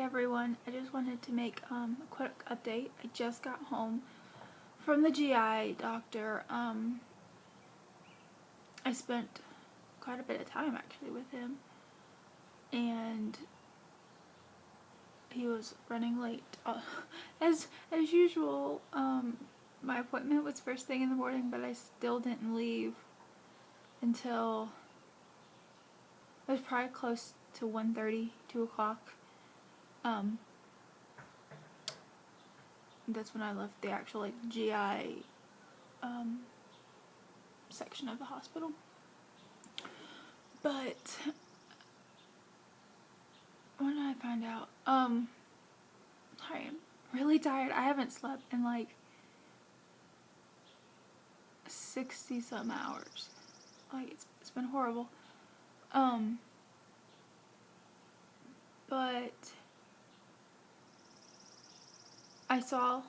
everyone, I just wanted to make a quick update. I just got home from the GI doctor. I spent quite a bit of time actually with him, and he was running late. As usual, my appointment was first thing in the morning, but I still didn't leave until it was probably close to 1:30, 2 o'clock. That's when I left the actual GI section of the hospital. But when did I find out? Sorry, I'm really tired. I haven't slept in like 60 some hours. Like it's been horrible. But I saw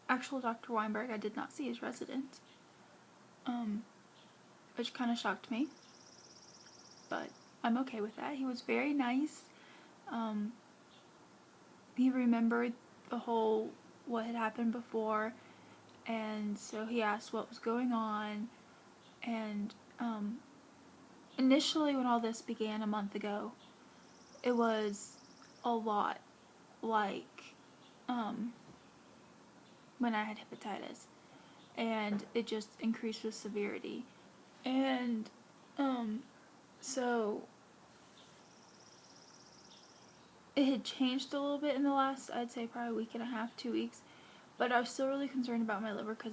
actual Dr. Weinberg. I did not see his resident, which kind of shocked me, but I'm okay with that. He was very nice. He remembered the whole what had happened before, and so he asked what was going on. And initially when all this began a month ago, it was a lot like when I had hepatitis, and it just increased with severity. And so it had changed a little bit in the last, I'd say probably a week and a half, 2 weeks, but I was still really concerned about my liver because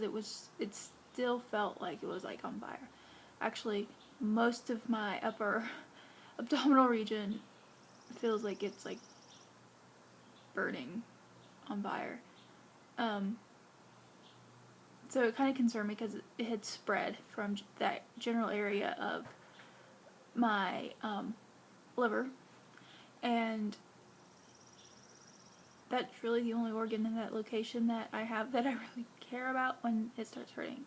it still felt like it was like on fire. Actually, most of my upper abdominal region feels like it's like burning on fire. So it kind of concerned me because it had spread from that general area of my liver, and that's really the only organ in that location that I have that I really care about when it starts hurting.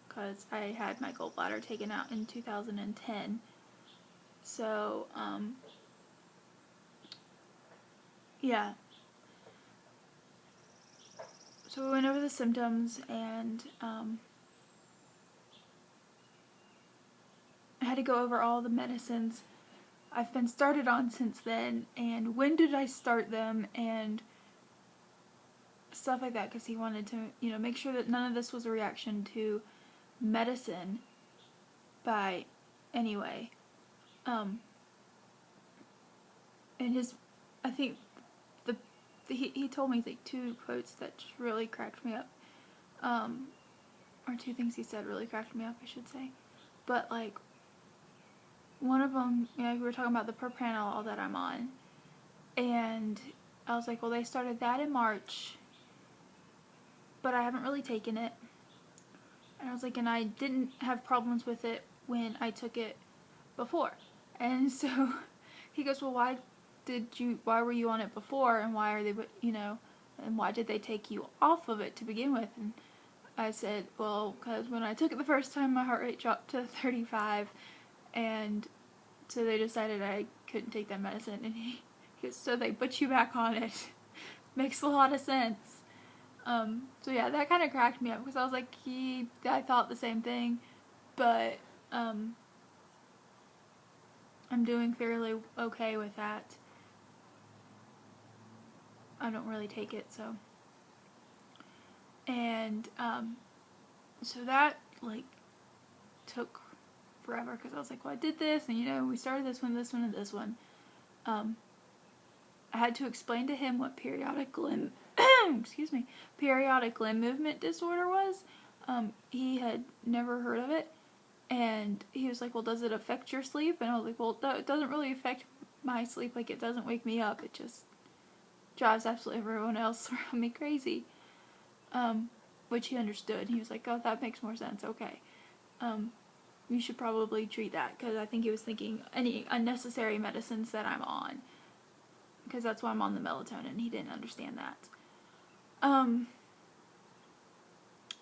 Because I had my gallbladder taken out in 2010. So, yeah. So we went over the symptoms, and I had to go over all the medicines I've been started on since then, and when did I start them, and stuff like that, because he wanted to, make sure that none of this was a reaction to medicine by anyway. And I think he told me like 2 quotes that just really cracked me up, or 2 things he said really cracked me up, I should say. But like, one of them, we were talking about the propranolol that I'm on, and I was like, well, they started that in March, but I haven't really taken it. And I was like, and I didn't have problems with it when I took it before. And so he goes, well, why were you on it before, and why are they, and why did they take you off of it to begin with? And I said, well, because when I took it the first time, my heart rate dropped to 35, and so they decided I couldn't take that medicine. And he goes, so they put you back on it. Makes a lot of sense. So yeah, that kind of cracked me up, because I was like, I thought the same thing, but I'm doing fairly okay with that. I don't really take it, so. And so that like took forever, because I was like, well, I did this, and we started this one, and this one. I had to explain to him what periodic limb movement disorder was. He had never heard of it, and he was like, well, does it affect your sleep? And I was like, well, it doesn't really affect my sleep. Like, it doesn't wake me up. It just drives absolutely everyone else around me crazy. Which he understood. He was like, oh, that makes more sense. Okay. You should probably treat that, because I think he was thinking any unnecessary medicines that I'm on, because that's why I'm on the melatonin. He didn't understand that.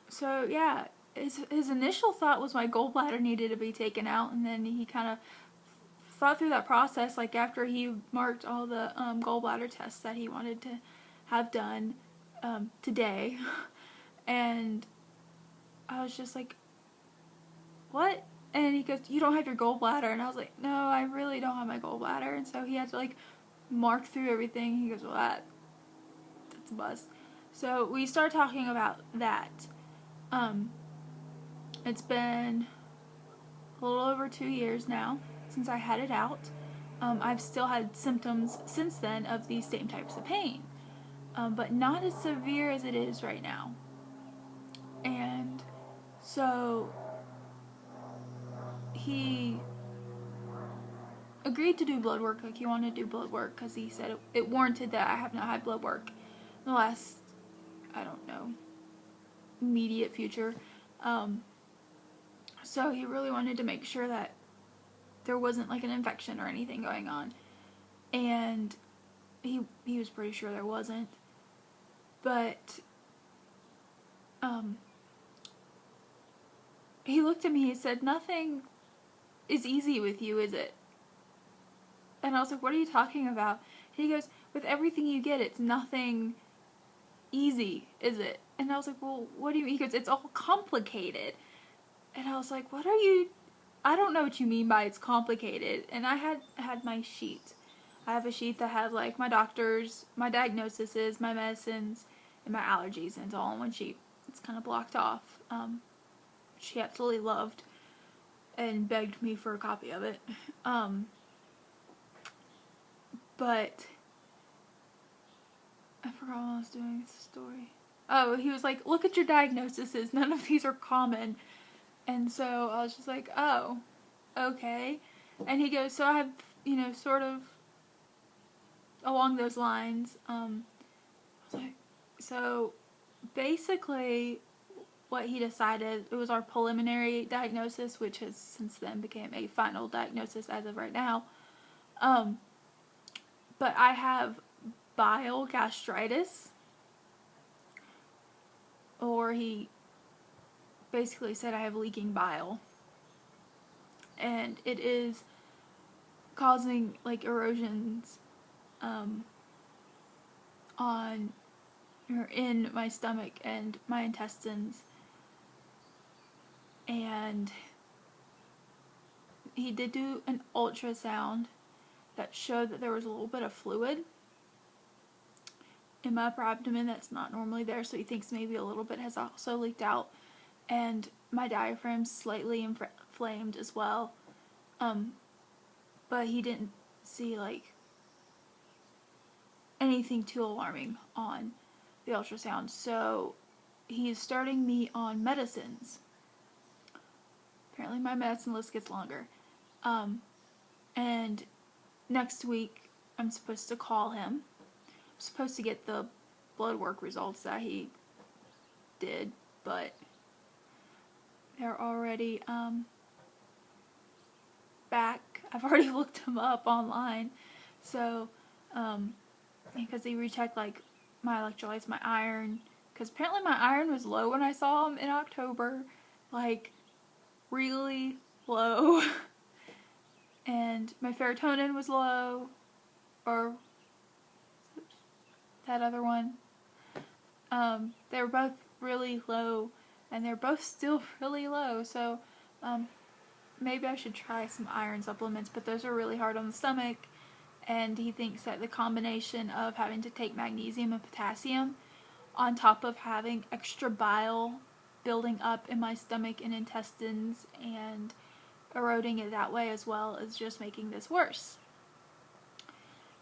So yeah, his initial thought was my gallbladder needed to be taken out, and then he kind of thought through that process, like after he marked all the gallbladder tests that he wanted to have done today, and I was just like, what? And he goes, you don't have your gallbladder. And I was like, no, I really don't have my gallbladder. And so he had to like mark through everything. He goes, well, that's a bust. So we started talking about that. It's been a little over 2 years now since I had it out. I've still had symptoms since then of these same types of pain, but not as severe as it is right now. And so he agreed to do blood work. Like, he wanted to do blood work because he said it warranted that I have not had blood work in the last, I don't know, immediate future. So he really wanted to make sure that there wasn't like an infection or anything going on. And he was pretty sure there wasn't. But he looked at me, he said, nothing is easy with you, is it? And I was like, what are you talking about? And he goes, with everything you get, it's nothing easy, is it? And I was like, well, what do you mean? He goes, it's all complicated. And I was like, I don't know what you mean by it's complicated. And I had my sheet. I have a sheet that has like my doctors, my diagnoses, my medicines, and my allergies, and it's all on one sheet. It's kind of blocked off. She absolutely loved and begged me for a copy of it. But I forgot what I was doing this story. Oh, he was like, look at your diagnoses. None of these are common. And so I was just like, oh, okay. And he goes, so I have, sort of along those lines. I was like, so basically what he decided, it was our preliminary diagnosis, which has since then became a final diagnosis as of right now. But I have bile gastritis, or he basically said I have leaking bile, and it is causing like erosions on or in my stomach and my intestines. And he did do an ultrasound that showed that there was a little bit of fluid in my upper abdomen that's not normally there, so he thinks maybe a little bit has also leaked out. And my diaphragm's slightly inflamed as well. But he didn't see like anything too alarming on the ultrasound. So he is starting me on medicines. Apparently my medicine list gets longer. And next week I'm supposed to call him. I'm supposed to get the blood work results that he did, but they're already back. I've already looked them up online. So because he rechecked like my electrolytes, my iron, because apparently my iron was low when I saw him in October, like really low. And my ferritin was low, or that other one. They were both really low, and they're both still really low, so maybe I should try some iron supplements, but those are really hard on the stomach, and he thinks that the combination of having to take magnesium and potassium on top of having extra bile building up in my stomach and intestines and eroding it that way as well is just making this worse.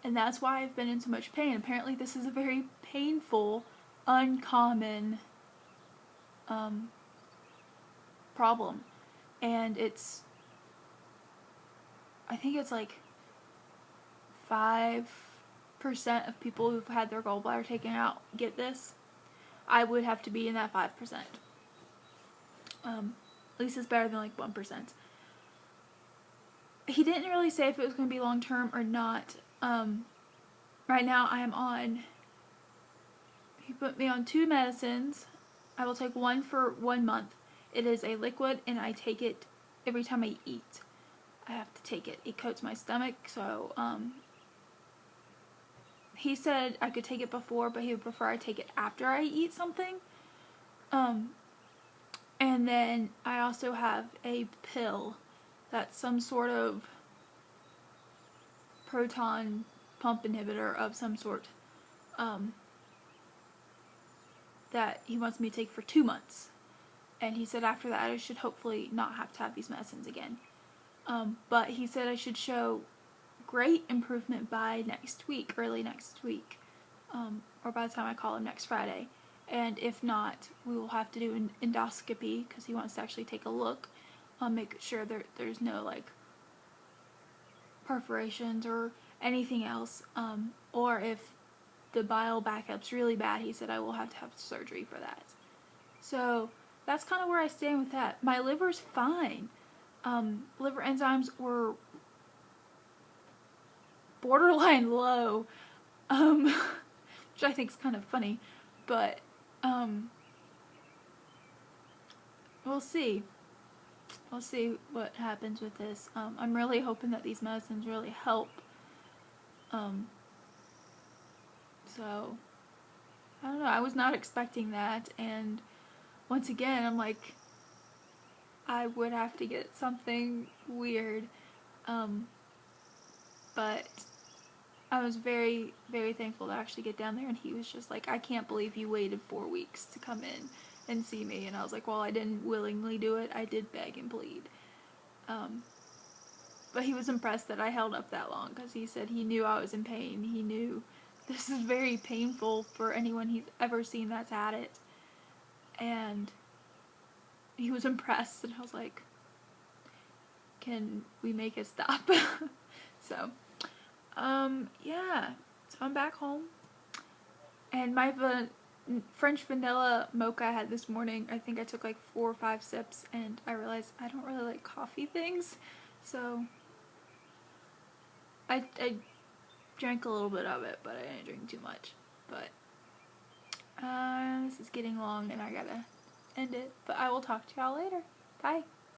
And that's why I've been in so much pain. Apparently this is a very painful, uncommon problem. And I think it's like 5% of people who've had their gallbladder taken out get this. I would have to be in that 5%. At least it's better than like 1%. He didn't really say if it was going to be long term or not. Right now I am on, he put me on 2 medicines. I will take one for 1 month. It is a liquid and I take it every time I eat. I have to take it. It coats my stomach, so he said I could take it before, but he would prefer I take it after I eat something. And then I also have a pill that's some sort of proton pump inhibitor of some sort that he wants me to take for 2 months. And he said after that I should hopefully not have to have these medicines again. But he said I should show great improvement by next week, early next week, or by the time I call him next Friday. And if not, we will have to do an endoscopy because he wants to actually take a look, make sure there's no like perforations or anything else. Or if the bile backup's really bad, he said I will have to have surgery for that. So that's kind of where I stand with that. My liver's fine. Liver enzymes were borderline low, which I think is kind of funny, but we'll see. We'll see what happens with this. I'm really hoping that these medicines really help. So, I don't know. I was not expecting that, and once again, I'm like, I would have to get something weird. But I was very, very thankful to actually get down there, and he was just like, I can't believe you waited 4 weeks to come in and see me. And I was like, well, I didn't willingly do it. I did beg and plead. But he was impressed that I held up that long because he said he knew I was in pain. He knew this is very painful for anyone he's ever seen that's had it. And he was impressed, and I was like, can we make it stop? So, yeah. So I'm back home. And my French vanilla mocha I had this morning, I think I took like 4 or 5 sips, and I realized I don't really like coffee things. So, I drank a little bit of it, but I didn't drink too much. But, this is getting long, and I gotta end it. But I will talk to y'all later. Bye.